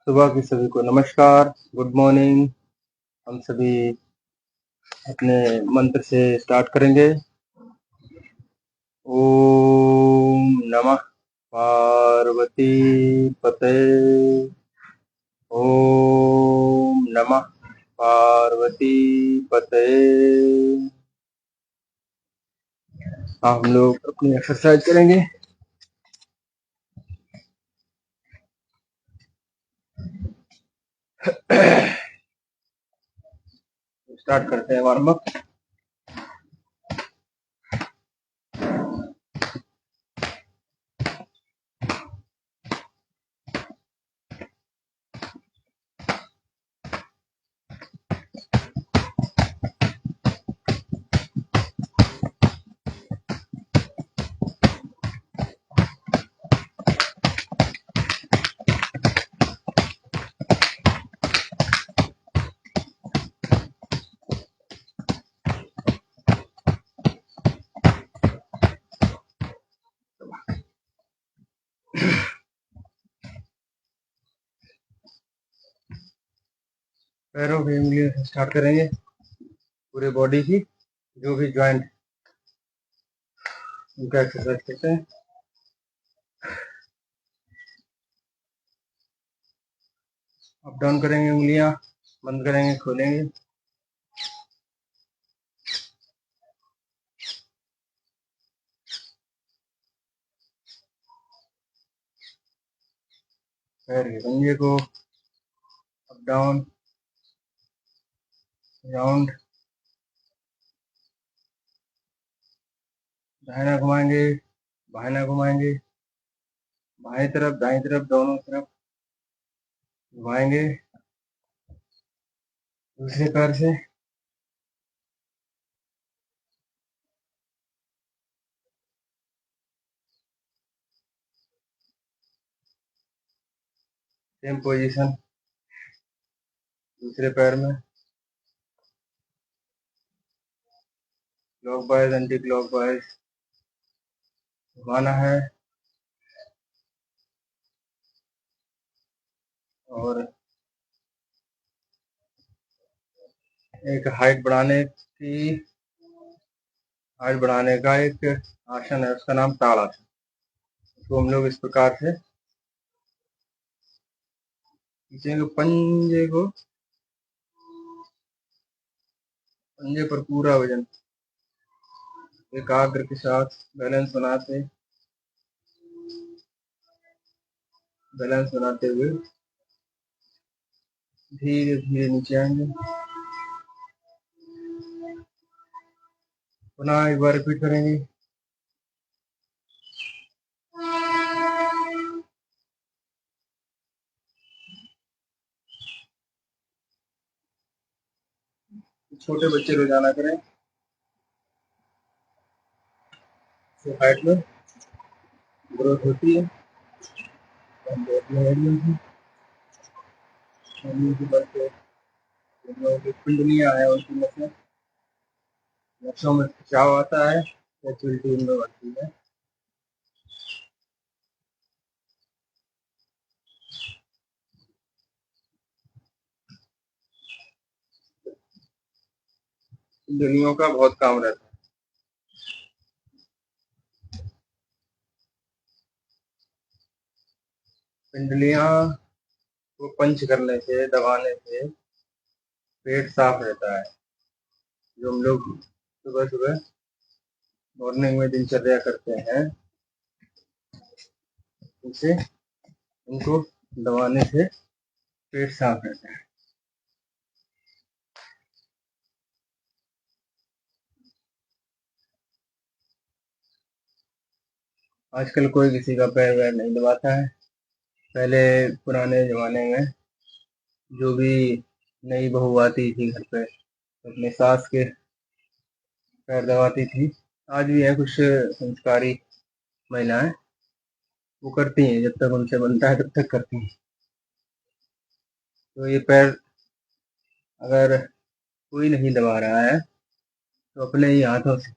सुबह की सभी को नमस्कार, गुड मॉर्निंग। हम सभी अपने मंत्र से स्टार्ट करेंगे। ओम नमः पार्वती पते। ओम नमः पार्वती पते। हम लोग अपनी एक्सरसाइज करेंगे। स्टार्ट करते हैं वार्म अप। पैरों की उंगलियों से स्टार्ट करेंगे। पूरे बॉडी की जो भी ज्वाइंट उनका एक्सरसाइज करते हैं। अप डाउन करेंगे, उंगलियां बंद करेंगे, खोलेंगे। पैर के पंजे को अप डाउन राउंड, दाहिना घुमाएंगे, बाहिना घुमाएंगे, बाएं तरफ दाएं तरफ दोनों तरफ घुमाएंगे। दूसरे पैर से सेम पोजीशन दूसरे पैर में, क्लॉकवाइज एंटी क्लॉकवाइज घुमाना है। और एक हाइट बढ़ाने का एक आसन है, उसका नाम ताड़ासन। तो हम लोग इस प्रकार से खींचेंगे पंजे पर पूरा वजन एकाग्र के साथ बैलेंस बनाते हुए धीरे धीरे नीचे आएंगे। पुनः एक बार रिपीट करेंगे। छोटे बच्चे रोजाना करें, तो हाइट में ग्रोथ होती है। कुंडलियां है, उनकी नसों में खिंचाव आता है, फ्लेक्सिबिलिटी उनमें बढ़ती है। कुंडलियों का बहुत काम रहता है। कुंडलियां को पंच करने से, दबाने से पेट साफ रहता है। जो हम लोग सुबह सुबह मॉर्निंग में दिनचर्या करते हैं, उनसे उनको दबाने से पेट साफ रहता है। आजकल कोई किसी का पैर वैर नहीं दबाता है। पहले पुराने जमाने में जो भी नई बहू आती थी घर पे, अपने सास के पैर दबाती थी। आज भी है कुछ संस्कारी महिलाएं, वो करती हैं, जब तक उनसे बनता है तब तक करती हैं। तो ये पैर अगर कोई नहीं दबा रहा है तो अपने ही हाथों से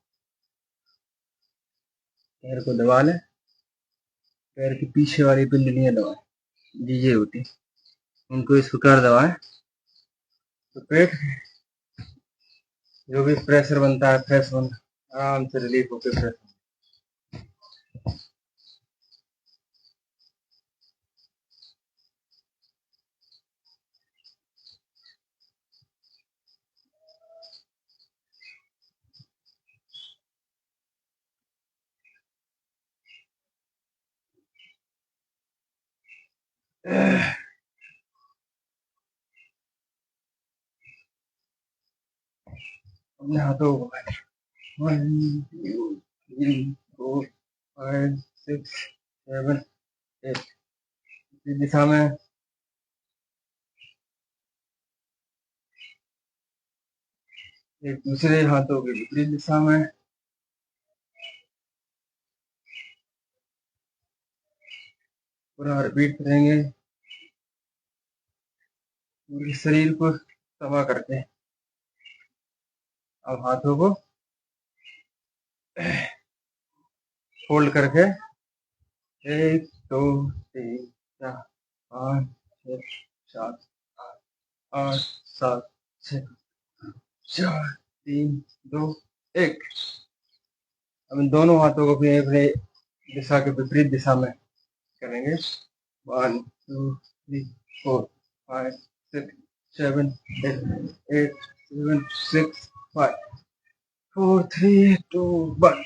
पैर को दबा लें। पैर की पीछे वाली पिंडलियां दबाएं, जीजे होती है। उनको इस प्रकार दबाएं तो पेट जो भी प्रेशर बनता है फ्रेश बन आराम से रिलीफ होकर फ्रेश। अपने हाथों को 1 2 3 4 5 6 7 8 इस दिशा में एक दूसरे हाथों की विपरीत दिशा में पूरा रिपीट करेंगे पूरे शरीर को तबाह करके। अब हाथों को फोल्ड करके 1 2 3 4 5 6 7 8 7 6 4 3 2 1। अब इन दोनों हाथों को अपने अपने दिशा के विपरीत दिशा में करेंगे। 1 2 3 4 5 6 7 8 7 6 5 4 3 2 1।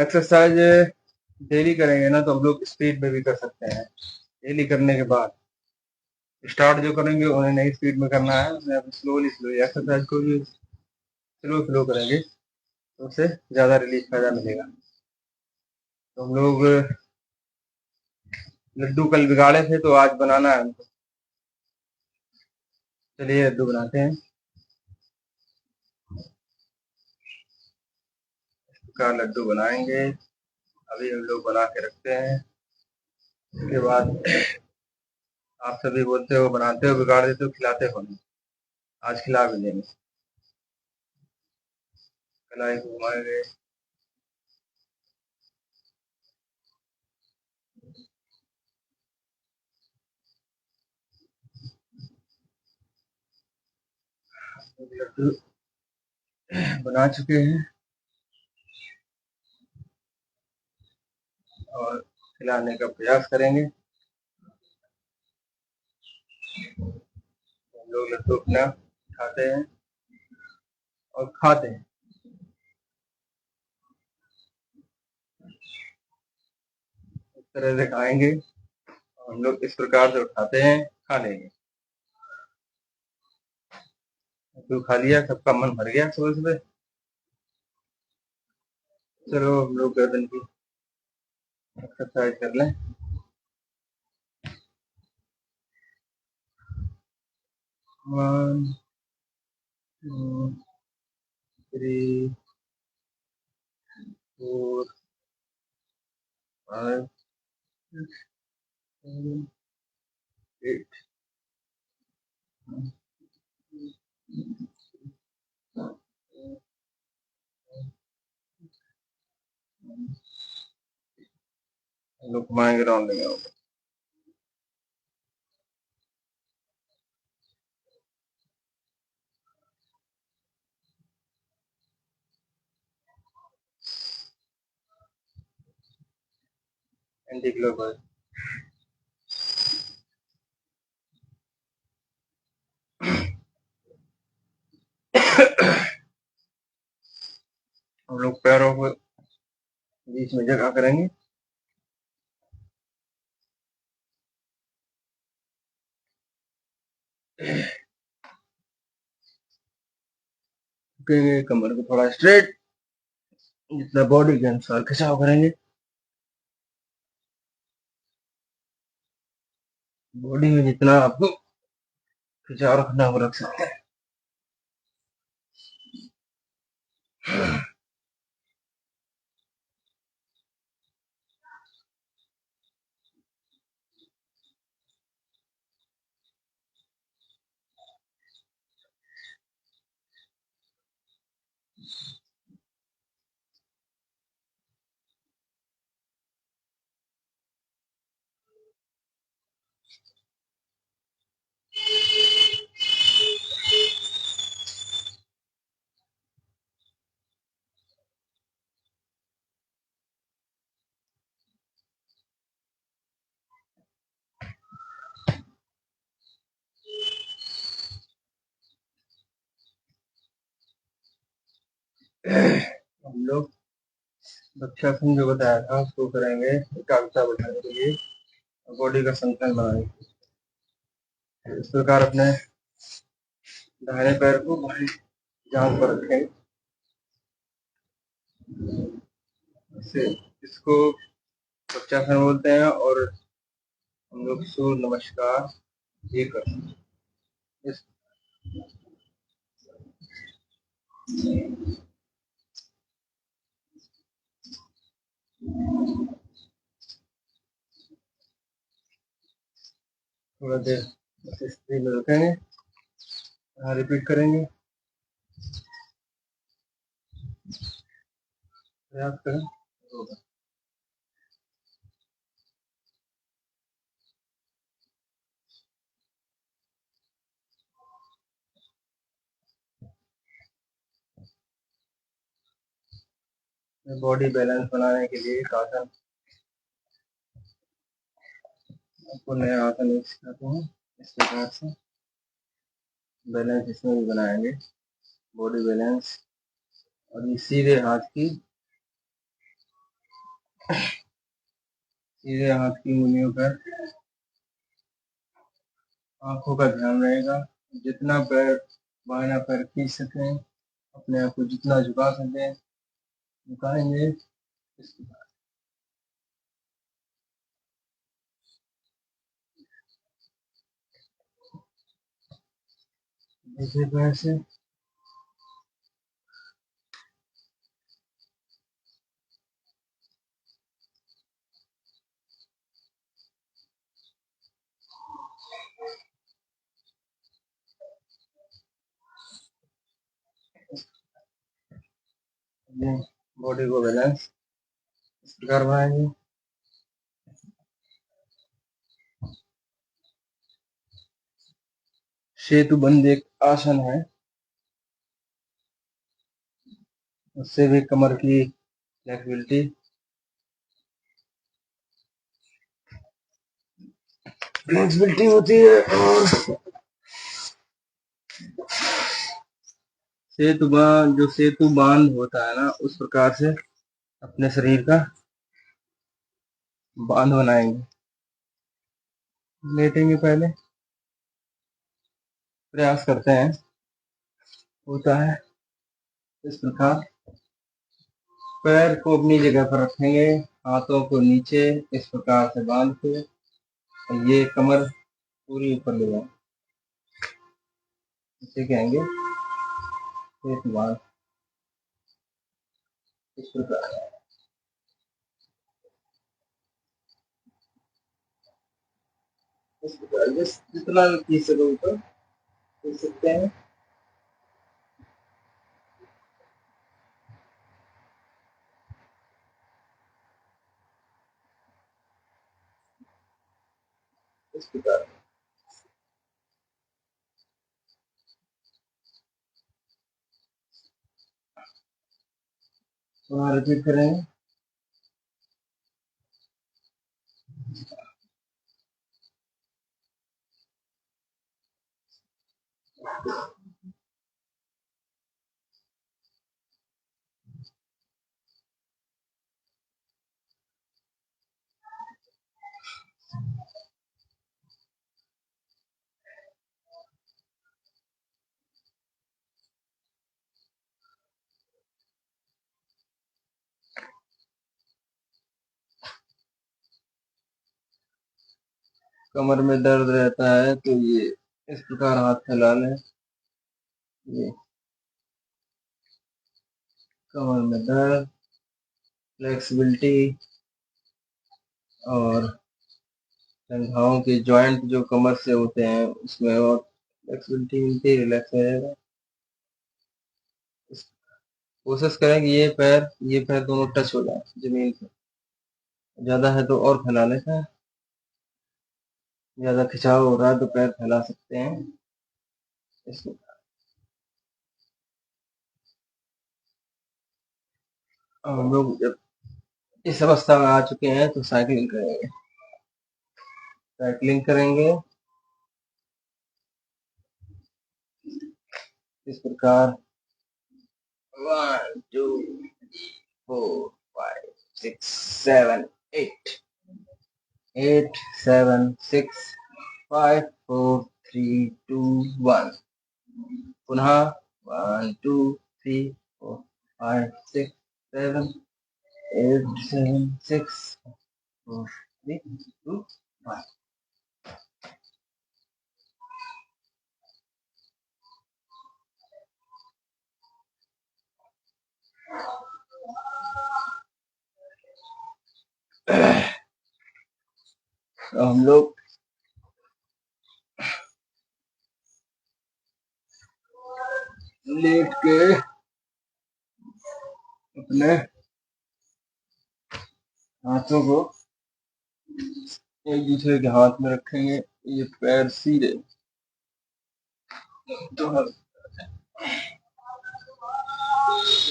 एक्सरसाइज डेली करेंगे ना तो हम लोग स्पीड में भी कर सकते हैं। डेली करने के बाद स्टार्ट जो करेंगे उन्हें नई स्पीड में करना है, स्लोली स्लोली एक्सरसाइज को भी स्लो स्लो करेंगे तो उससे ज़्यादा रिलीफ फायदा मिलेगा। तो हम लोग लड्डू कल बिगाड़े थे तो आज बनाना है हमको। चलिए लड्डू बनाते हैं। इसका लड्डू बनाएंगे, अभी हम लोग बना के रखते हैं। उसके बाद आप सभी बोलते हो बनाते हो बिगाड़ देते हो, खिलाते हो नहीं। आज खिला भी देंगे। कलाई को घुमाएंगे, लड्डू बना चुके हैं और खिलाने का प्रयास करेंगे। हम लोग लड्डू अपना खाते हैं और खाते हैं, इस तरह से खाएंगे और हम लोग इस प्रकार से उठाते हैं, खा लेंगे। लड्डू खा लिया, सबका मन भर गया सुबह सुबह। चलो हम लोग गर्दन की एक्सरसाइज कर लें। 1 2 3 4 5 6 7 8 हम लोग घुमाएंगे, राउंड लेंगे। Anti clockwise. हम लोग पैरों को बीच में जगह करेंगे, कमर को थोड़ा स्ट्रेट, जितना बॉडी के अनुसार खिंचाव करेंगे। बॉडी में जितना आपको खिंचाव रखना वो रख सकते हैं। हम लोग वृक्षासन जो बताया था उसको करेंगे एकाग्रता बढ़ाने के लिए, बॉडी का संतुलन बनाने के लिए। इस प्रकार अपने दाहिने पैर को बाएं जांघ पर रखें। इसको वृक्षासन बोलते हैं और हम लोग सूर्य नमस्कार ये करते हैं। इस थोड़ा देर स्थिति में रखेंगे, रिपीट करेंगे, प्रयास करें। बॉडी बैलेंस बनाने के लिए एक आसन, आपको नया आसन सिखाते हैं। इस प्रकार से बैलेंस इसमें भी बनाएंगे, बॉडी बैलेंस। और ये सीधे हाथ की उंगलियों पर आंखों का ध्यान रहेगा। जितना पैर बायां पैर खींच सकें, अपने आप को जितना झुका सकें झुकाएंगे। दूसरे पैर से बॉडी को बैलेंस इस प्रकार बनाएंगे। सेतुबंद एक आसन है, उससे भी कमर की फ्लेक्सिबिलिटी होती है। और सेतु बांध होता है ना, उस प्रकार से अपने शरीर का बांध बनाएंगे। लेटेंगे, पहले प्रयास करते हैं, होता है इस प्रकार। पैर को अपनी जगह पर रखेंगे, हाथों को नीचे इस प्रकार से बांध के ये कमर पूरी ऊपर ले जाएंगे, इसे कहेंगे सेतु बांध। इस प्रकार जितना खींच सको ऊपर खींच सकते हैं। इस प्रकार रिपीट करेंगे। कमर में दर्द रहता है तो ये इस प्रकार हाथ फैला लें। ये कमर में दर्द, फ्लेक्सिबिलिटी और जंघाओं के जॉइंट जो कमर से होते हैं उसमें और फ्लेक्सिबिलिटी मिलती, रिलैक्स हो जाएगा। कोशिश करें कि ये पैर दोनों टच हो जाए जमीन पे। ज्यादा है तो और फैला लेते हैं, ज्यादा खिंचाव हो रहा है तो पैर फैला सकते हैं। इसमें हम लोग जब इस अवस्था में आ चुके हैं तो साइकिलिंग करेंगे इस प्रकार। 1 2 3 4 5 6 7 8 8 7 6 5 4 3 2 1 पुनः 1 2 3 4 5 6 7 8 7 6 4 3 2 1 हम लोग लेट के अपने हाथों को एक दूसरे के हाथ में रखेंगे। ये पैर सीधे तो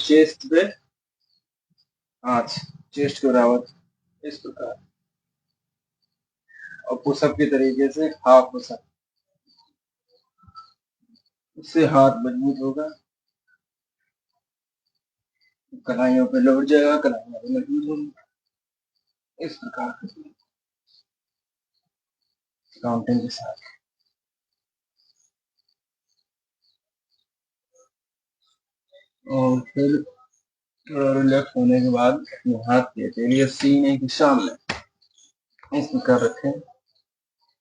चेस्ट पे हाथ, चेस्ट के बराबर इस प्रकार, और पुशअप के तरीके से हाफ पुशअप, इससे हाथ मजबूत होगा, कलाइयों पे लौट जाएगा, कलाइयां भी मजबूत होंगी। इस प्रकार काउंटिंग के साथ। और फिर थोड़ा रिलैक्स होने के बाद अपने हाथ के हथेली सीने के सामने इस प्रकार रखें,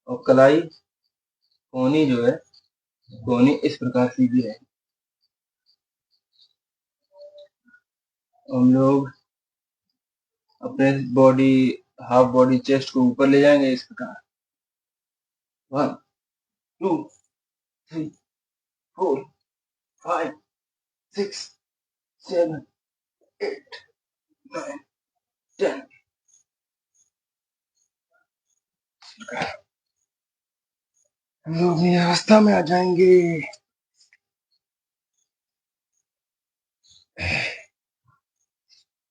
और कलाई कोहनी जो है, कोहनी इस प्रकार सीधी है। हम लोग अपने बॉडी, हाफ बॉडी, चेस्ट को ऊपर ले जाएंगे इस प्रकार। 1 2 3 4 5 6 7 8 9 10। हम लोग ये अवस्था में आ जाएंगे।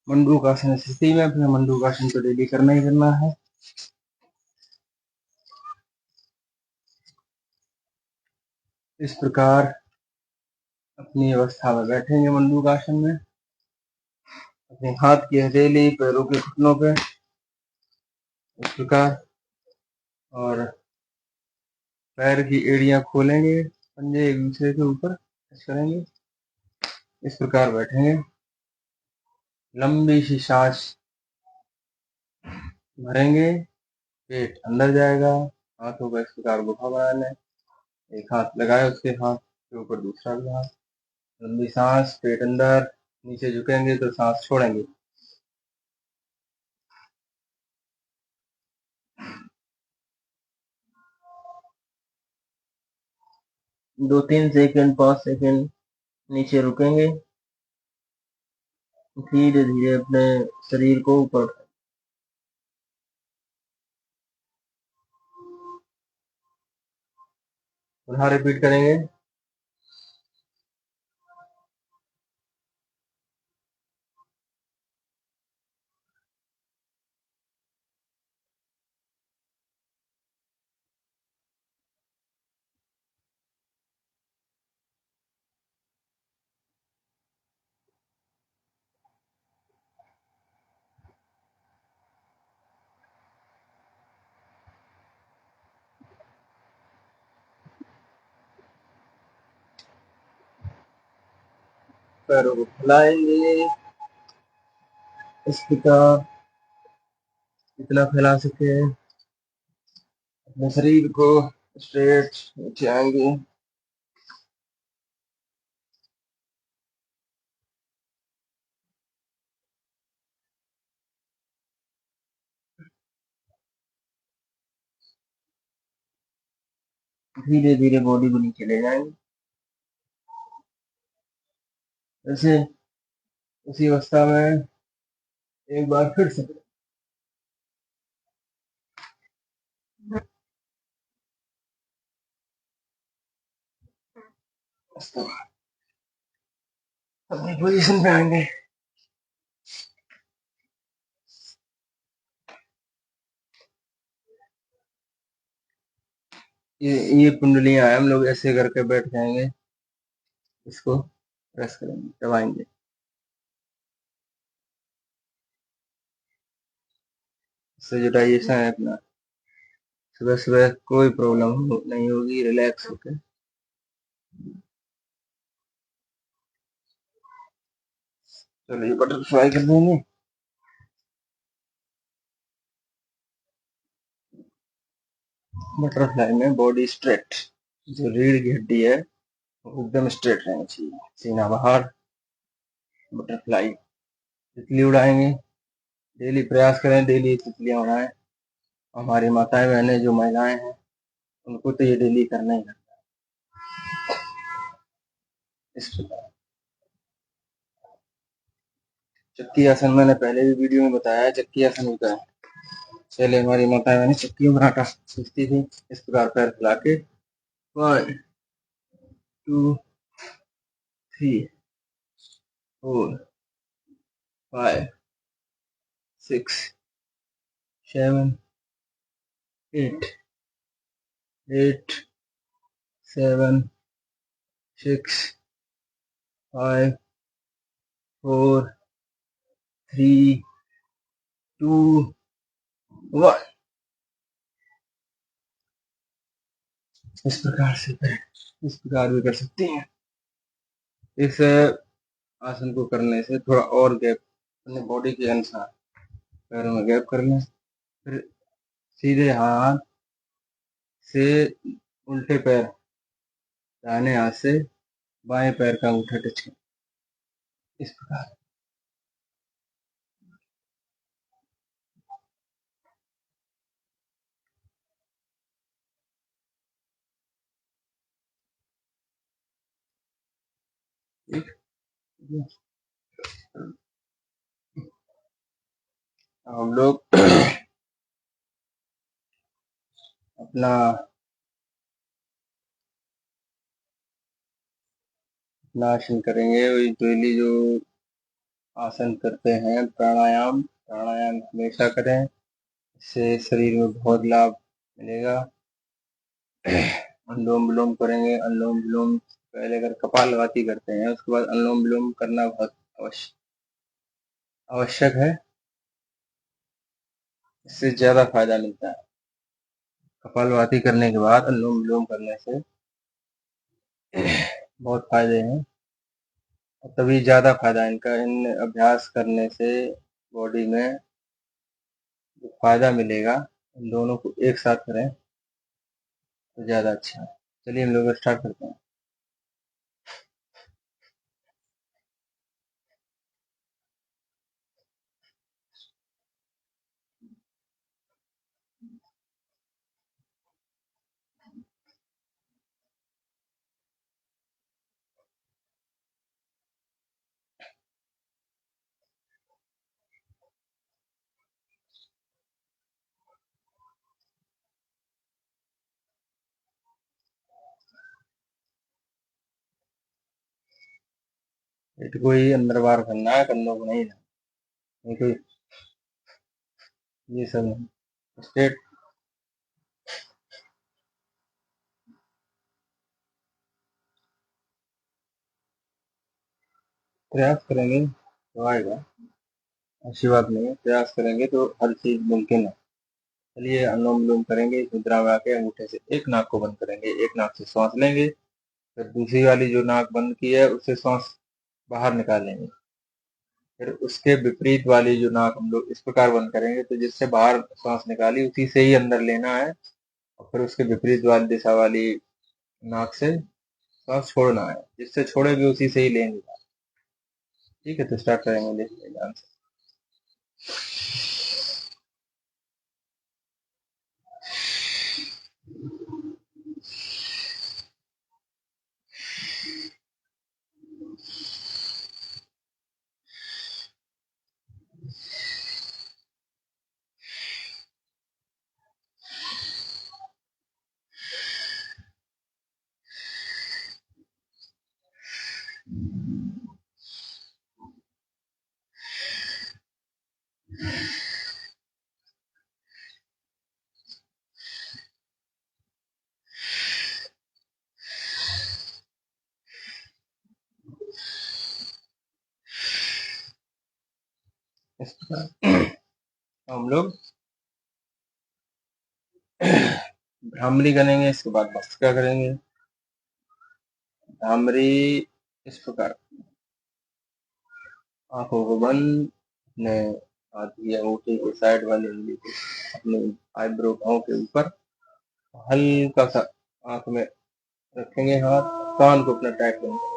मंडूकासन स्थिति में अपने मंडूकासन को डेली करना ही करना है। इस प्रकार अपनी अवस्था में बैठेंगे मंडूकासन में, अपने हाथ की हथेली पैरों के घुटनों पे इस प्रकार, और पैर की एड़ियां खोलेंगे, पंजे एक दूसरे के ऊपर टच करेंगे, इस प्रकार बैठेंगे। लंबी सी सांस भरेंगे, पेट अंदर जाएगा, हाथों का इस प्रकार गुफा बना लें, एक हाथ लगाए उसके हाथ के ऊपर दूसरा भी हाथ, लंबी सांस, पेट अंदर, नीचे झुकेंगे तो सांस छोड़ेंगे। दो 3 सेकंड 5 सेकंड नीचे रुकेंगे, धीरे धीरे अपने शरीर को ऊपर उठाएं। पुनः रिपीट करेंगे। पैरों को फैलाएंगे इस प्रकार, इतना फैला सके। अपने शरीर को स्ट्रेट नीचे आएंगे, धीरे धीरे बॉडी को नीचे ले जाएंगे। ऐसे उसी अवस्था में एक बार फिर से अपनी पोजीशन पे आएंगे। ये कुंडलियां हम लोग ऐसे करके बैठ जाएंगे, इसको प्रेस करेंगे, दबाएंगे। इससे जो डाइजेशन है अपना, सुबह सुबह कोई प्रॉब्लम नहीं होगी, रिलैक्स होकर। चलो ये बटरफ्लाई कर देंगे। बटरफ्लाई में बॉडी स्ट्रेट, जो रीढ़ की हड्डी है वो एकदम स्ट्रेट रहनी चाहिए, सीना बाहर। बटरफ्लाई तितली उड़ाएंगे, डेली प्रयास करें, डेली तितलियां उड़ाएं। हमारी माताएं बहनें जो महिलाएं हैं उनको तो ये डेली करना ही करना है। इस प्रकार चक्की आसन मैंने पहले भी वीडियो में बताया है। चक्की आसन होता है, पहले हमारी माताएं बहनें चक्कियों में आटा सीखती थी। इस प्रकार पैर फैला के 1 2 3 4 5 6 7 8 8 7 6 5 4 3 2 1। इस प्रकार से करें, इस प्रकार भी कर सकते हैं। इस आसन को करने से थोड़ा और गैप अपने बॉडी के अनुसार पैरों में गैप कर लें, फिर सीधे हाथ से उल्टे पैर, दाहिने हाथ से बाएं पैर का अंगूठा टच करें, इस प्रकार। हम लोग अपना आसन करेंगे। वही डेली जो आसन करते हैं, प्राणायाम, प्राणायाम हमेशा करें, इससे शरीर में बहुत लाभ मिलेगा। अनुलोम विलोम करेंगे। अनुलोम विलोम पहले अगर कपालभाति करते हैं उसके बाद अनुलोम विलोम करना बहुत आवश्यक है, इससे ज्यादा फायदा मिलता है। कपालभाति करने के बाद अनुलोम विलोम करने से बहुत फायदे हैं, और तभी ज्यादा फायदा इनका, इन अभ्यास करने से बॉडी में जो फायदा मिलेगा, इन दोनों को एक साथ करें तो ज्यादा अच्छा है। चलिए हम लोग स्टार्ट करते हैं। पेट को ही अंदर बाहर करना है, कंधों को नहीं, नहीं कोई ये सब नहीं। स्ट्रेट प्रयास करेंगे तो आएगा, ऐसी बात नहीं है। प्रयास करेंगे तो हर चीज मुमकिन है। चलिए अनुलोम विलोम करेंगे। इस मुद्रा में आके अंगूठे से एक नाक को बंद करेंगे, एक नाक से सांस लेंगे, फिर दूसरी वाली जो नाक बंद की है उससे सांस बाहर निकालेंगे, फिर उसके विपरीत वाली जो नाक हम लोग इस प्रकार बंद करेंगे, तो जिससे बाहर सांस निकाली उसी से ही अंदर लेना है, और फिर उसके विपरीत वाली दिशा वाली नाक से सांस छोड़ना है, जिससे छोड़ेंगे उसी से ही लेंगे। ठीक है, तो स्टार्ट करेंगे, देखिए ध्यान से। इस प्रकार हम लोग भ्रामरी करेंगे, इसके बाद भस्त्रिका करेंगे। भ्रामरी इस प्रकार, आंखों को बंद, अपने हाथ की अंगूठी के साइड वाली उंगली को अपने आईब्रो भाव के ऊपर हल्का सा आंख में रखेंगे हाथ, कान को अपना टाइट करेंगे,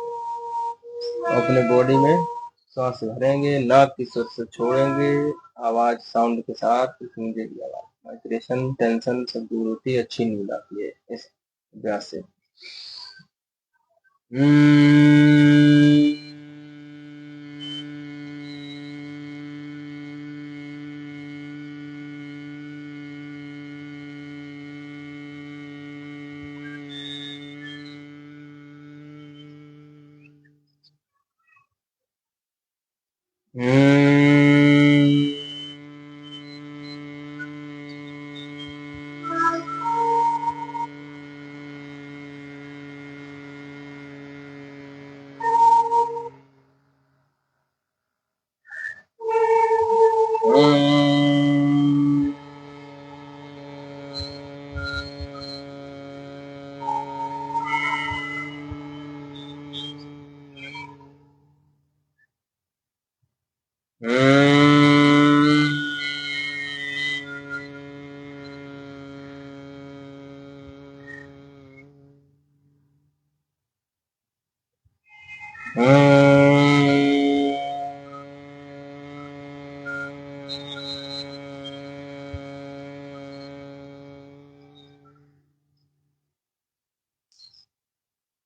अपने बॉडी में सांस भरेंगे, नाक की स्वर से छोड़ेंगे, आवाज साउंड के साथ सुनेंगे की आवाज, वाइब्रेशन टेंशन सब दूर होती है, अच्छी नींद आती है इस अभ्यास से।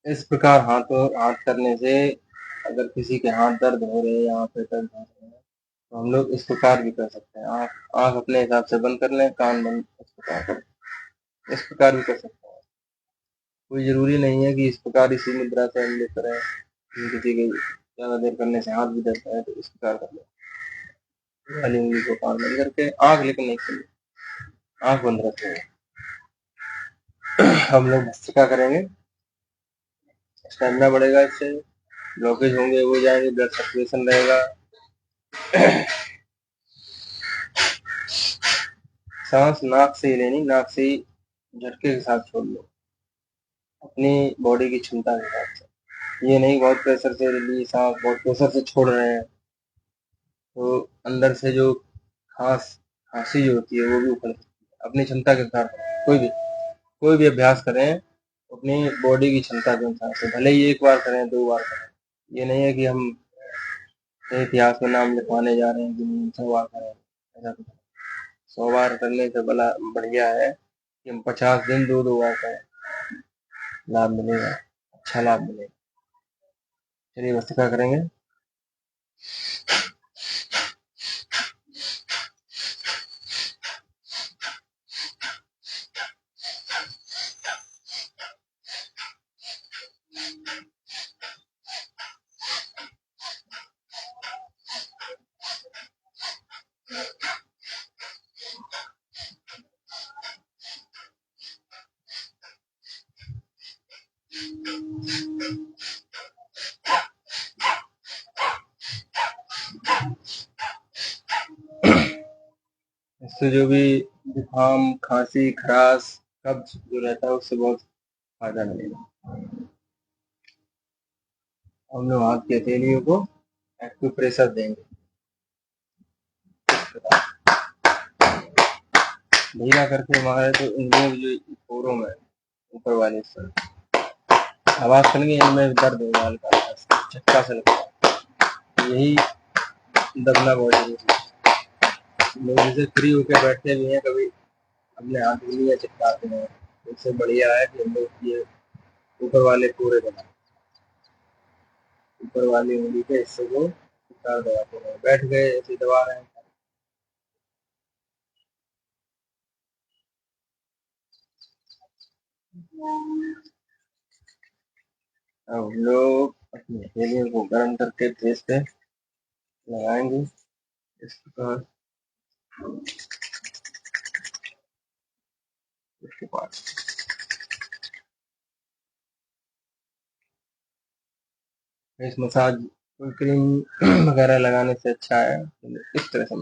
इस प्रकार हाथ करने से अगर किसी के हाथ दर्द हो रहे हैं या पे दर्द हो रहे हैं तो हम लोग इस प्रकार भी कर सकते हैं। आंख अपने हिसाब से बंद कर लें, कान बंद, इस प्रकार भी कर सकते हैं। कोई जरूरी नहीं है कि इस प्रकार इसी मुद्रा से हम लोग करें। किसी के ज्यादा देर करने से हाथ भी दर्द है तो इस प्रकार कर लें, वाली उंगली को कान बंद करके, आंख लेकिन नहीं खोलें, आंख बंद रखेंगे। हम लोग भस्त्रिका करेंगे, स्टेमिना बढ़ेगा, इससे ब्लॉकेज होंगे वो जाएंगे, ब्लड सर्कुलेशन रहेगा। सांस नाक से ही लेनी, नाक से ही झटके के साथ छोड़ लो अपनी बॉडी की क्षमता के हिसाब से। ये नहीं बहुत प्रेशर से ली सांस, बहुत प्रेशर से छोड़ रहे हैं तो अंदर से जो खांसी जो होती है वो भी उखड़ सकती है। अपनी क्षमता के अनुसार कोई भी अभ्यास करें अपनी बॉडी की क्षमता के अनुसार से, भले ही एक बार करें 2 बार करें। ये नहीं है कि हम इतिहास में नाम लिखवाने जा रहे हैं कि 100 बार करें, ऐसा कुछ 100 बार करने से बड़ा बढ़िया है कि हम 50 दिन 2-2 बार करें, लाभ मिलेगा, अच्छा लाभ मिलेगा। चलिए भस्त्रिका करेंगे। इससे जो भी जुकाम, खांसी, खराश, कब्ज जो रहता है उससे बहुत फायदा मिलेगा। हम लोग हाथ की हथेलियों को एक्टिव प्रेशर देंगे, ढीला करके मारे तो उंगलियों की जो पोरों में ऊपर वाले से आवाज सुनेंगे, इनमें दर्द होगा, हल्का झटका से लगता है। यही दबना बहुत जरूरी है। लोग जैसे फ्री होकर बैठते भी हैं, कभी अपने हाथ उंगलियां चिपकाते हैं, इससे बढ़िया है कि हम लोग ये ऊपर वाले पूरे दबाएं, ऊपर वाली उंगली के हिस्से को दबाते हैं। बैठ गए ऐसे दबा रहे हैं, अब हम लोग अपनी हथेलियों को गर्म करके फेस पे लगाएंगे इस प्रकार। इसके बाद फेस मसाज कोई क्रीम वगैरह लगाने से अच्छा है, इस तरह से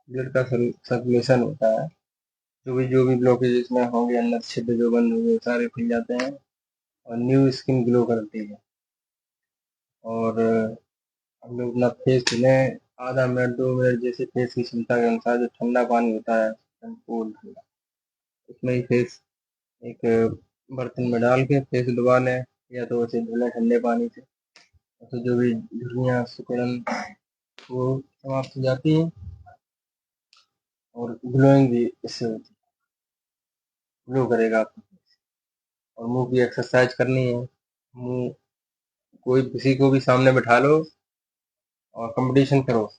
ब्लड का सर्कुलेशन होता है, जो भी ब्लॉकेज इसमें होंगे, अंदर छिद्र जो बंद होंगे सारे खुल जाते हैं और न्यू स्किन ग्लो करती है। और हम लोग अपना फेस धुलें आधा मिनट 2 मिनट, जैसे फेस की क्षमता के अनुसार। जो ठंडा पानी होता है कूल ठंडा, उसमें ही फेस एक बर्तन में डाल के फेस डुबा लें, या तो वैसे धुलें ठंडे पानी से। तो जो भी झुर्रियाँ सिकुड़न वो समाप्त हो जाती हैं और ग्लोइंग भी इससे होती है, ग्लो करेगा आपका। और मुंह की एक्सरसाइज करनी है। मुंह कोई किसी को भी सामने बैठा लो और कंपटीशन करो,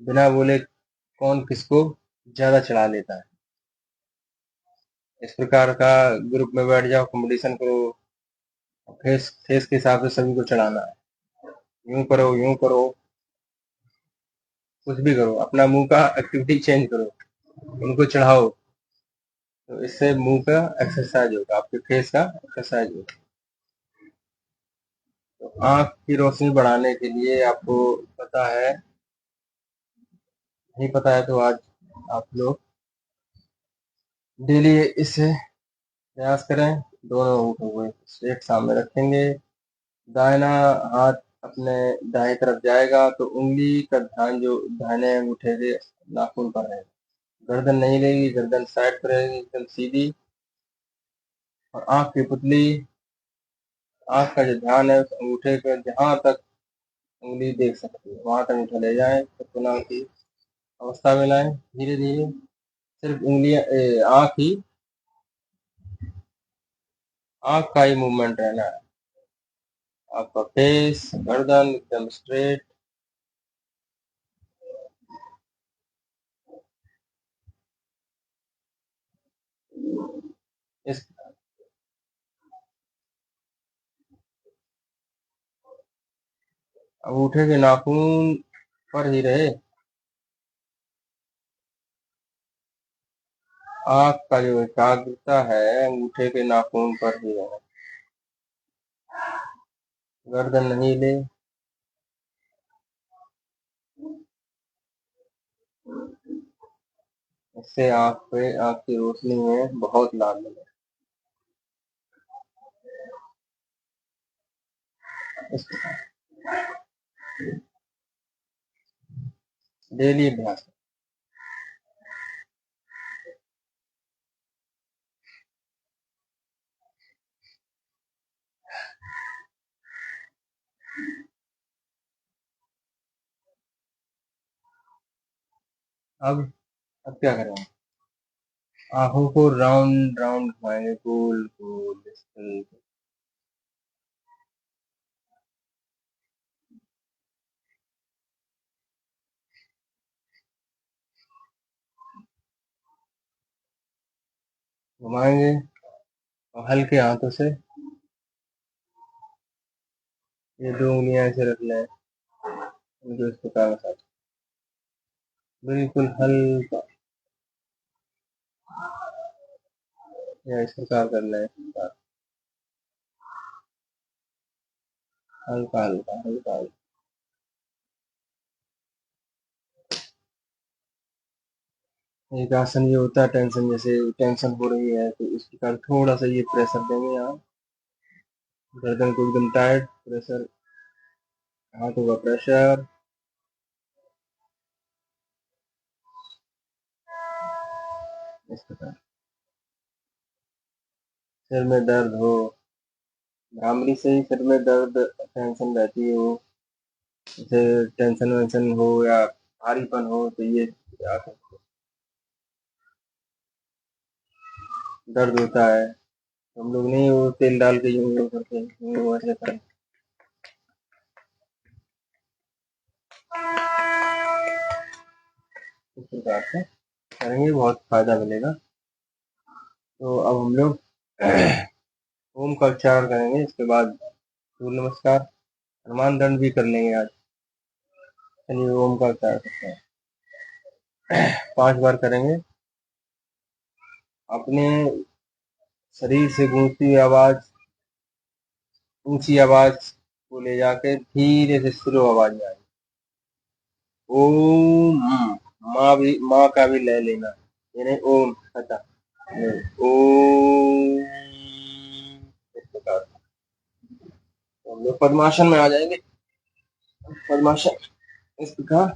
बिना बोले कौन किसको ज्यादा चढ़ा लेता है। इस प्रकार का ग्रुप में बैठ जाओ, कंपटीशन करो, फेस फेस के हिसाब से सभी को चढ़ाना है। यूं करो, यूं करो, कुछ भी करो, अपना मुंह का एक्टिविटी चेंज करो, उनको चढ़ाओ। तो इससे मुंह का एक्सरसाइज होगा, आपके फेस का एक्सरसाइज होगा। तो आंख की रोशनी बढ़ाने के लिए आपको पता है, नहीं पता है तो आज आप लोग डेली इसे प्रयास करें। दोनों अंगूठों को स्ट्रेट सामने रखेंगे, दाहिना हाथ अपने दाएं तरफ जाएगा तो उंगली का ध्यान जो दाहिने अंगूठे के नाखून पर है। गर्दन नहीं लेगी, गर्दन साइड पर रहेगी एकदम सीधी। और आंख की पुतली, आंख का जो ध्यान है उस अंगूठे पे जहां तक उंगली देख सकती है वहां तक अंगूठा ले जाए, तो पुनः की अवस्था में लाए। धीरे धीरे सिर्फ उंगलियां, आंख का ही मूवमेंट रहना है। आपका फेस, गर्दन एकदम स्ट्रेट। इस अंगूठे के नाखून पर ही रहे, आंख का जो एकाग्रता है अंगूठे के नाखून पर ही रहे, गर्दन नहीं ले। इससे आंख की रोशनी में बहुत लाभ मिलेगा। डेली अभ्यास। अब क्या करें, आंखों को राउंड राउंड घुमाएंगे, गोल गोल इस तरीके से। घुमाएंगे और हल्के हाथों से ये 2 उंगलियां ऐसे रख लें, उनको इस प्रकार से बिल्कुल हल्का, या इस प्रकार कर लें, इस प्रकार हल्का हल्का हल्का हल्का। एक आसन ये होता है टेंशन, जैसे टेंशन हो रही है तो इस प्रकार थोड़ा सा ये प्रेशर देंगे यहाँ, गर्दन को एकदम टाइट प्रेशर, हाथों का प्रेशर। इस प्रकार सिर में दर्द हो, भ्रामरी से ही सिर में दर्द टेंशन रहती है, वो जैसे टेंशन वेंशन हो या भारीपन हो तो ये आसन, दर्द होता है तो हम लोग नहीं वो तेल डाल के यूं यूं करके यूं ऐसे करें। इस प्रकार से करेंगे बहुत फायदा मिलेगा। तो अब हम लोग ओम का उच्चारण करेंगे, इसके बाद सूर्य नमस्कार, हनुमान दंड भी कर लेंगे आज। चलिए ओम का उच्चारण करते हैं, 5 बार करेंगे। अपने शरीर से गूंजती हुई आवाज, ऊंची आवाज को ले जाके धीरे से स्लो आवाज में आएगी। ओम, माँ माँ का भी लय लेना, यानी ओम हटा ओम, इस प्रकार हम लोग पद्मासन में आ जाएंगे। पद्मासन इस प्रकार,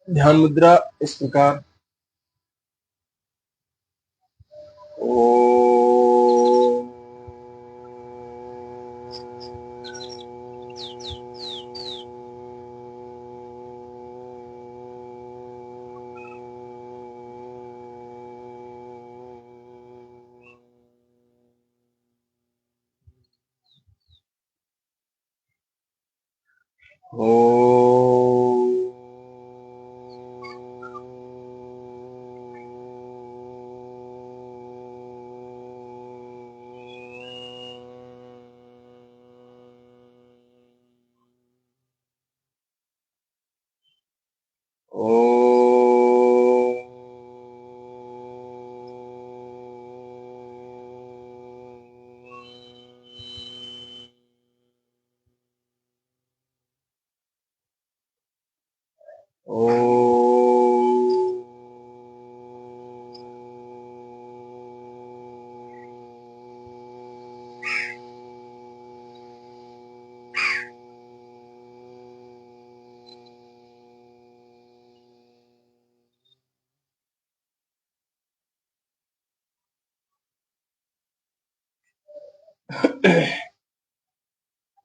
ध्यान मुद्रा इस प्रकार, ओ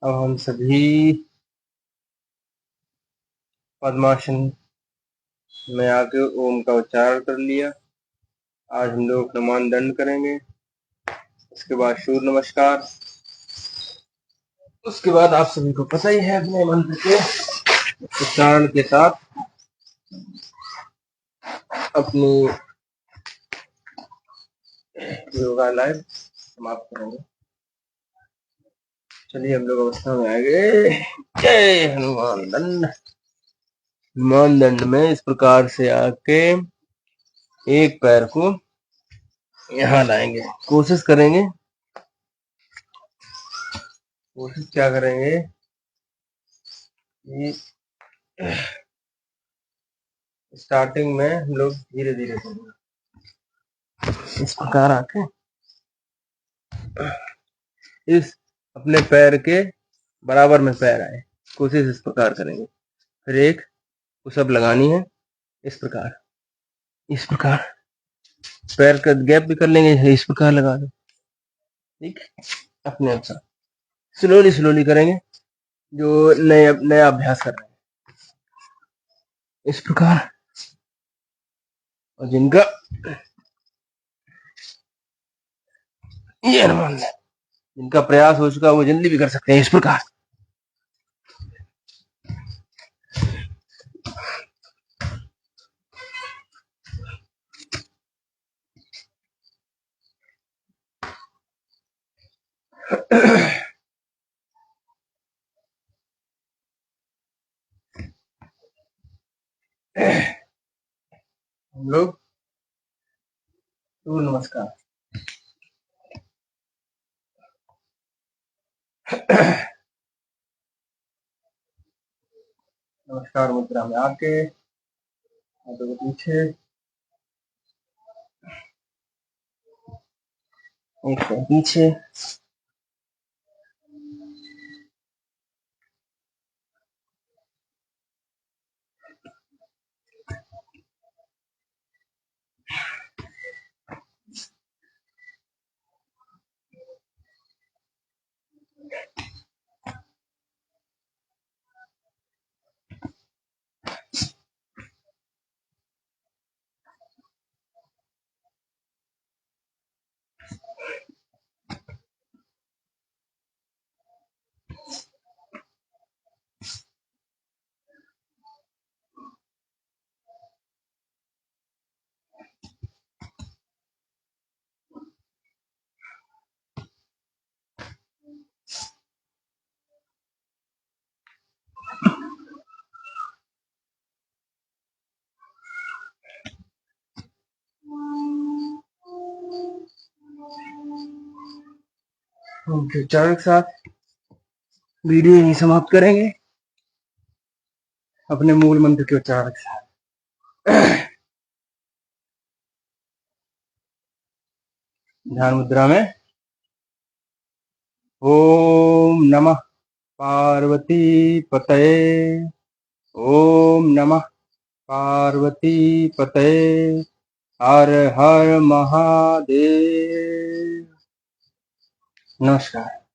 अब हम सभी पद्मासन में आके ओम का उच्चारण कर लिया। आज हम लोग नमन दंड करेंगे, उसके बाद सूर्य नमस्कार, उसके बाद आप सभी को पता ही है अपने मंत्र के उच्चारण के साथ अपनी योगा लाइव समाप्त करेंगे। चलिए हम लोग अवस्था में आएंगे। जय हनुमान दंड। हनुमान दंड में इस प्रकार से आके एक पैर को यहाँ लाएंगे, कोशिश करेंगे, कोशिश क्या करेंगे कि स्टार्टिंग में हम लोग धीरे धीरे करेंगे, इस प्रकार आके इस अपने पैर के बराबर में पैर आए, कोशिश इस प्रकार करेंगे। फिर एक पुशअप लगानी है, इस प्रकार पैर का गैप भी कर लेंगे, इस प्रकार लगा दो, ठीक, अपने अनुसार स्लोली करेंगे, जो नया अभ्यास कर रहे हैं इस प्रकार। और जिनका ये अनुमान है, जिनका प्रयास हो चुका वो जल्दी भी कर सकते हैं, इस प्रकार। हम लोग सूर्य नमस्कार, नमस्कार मुद्रा में आके हाथों के पीछे एक पीछे, हम उच्चारण के साथ वीडियो यहीं समाप्त करेंगे। अपने मूल मंत्र के उच्चारण के साथ। ध्यान मुद्रा में ओम नमः पार्वती पतये, ओम नमः पार्वती पतये, हर हर महादेव। नमस्कार।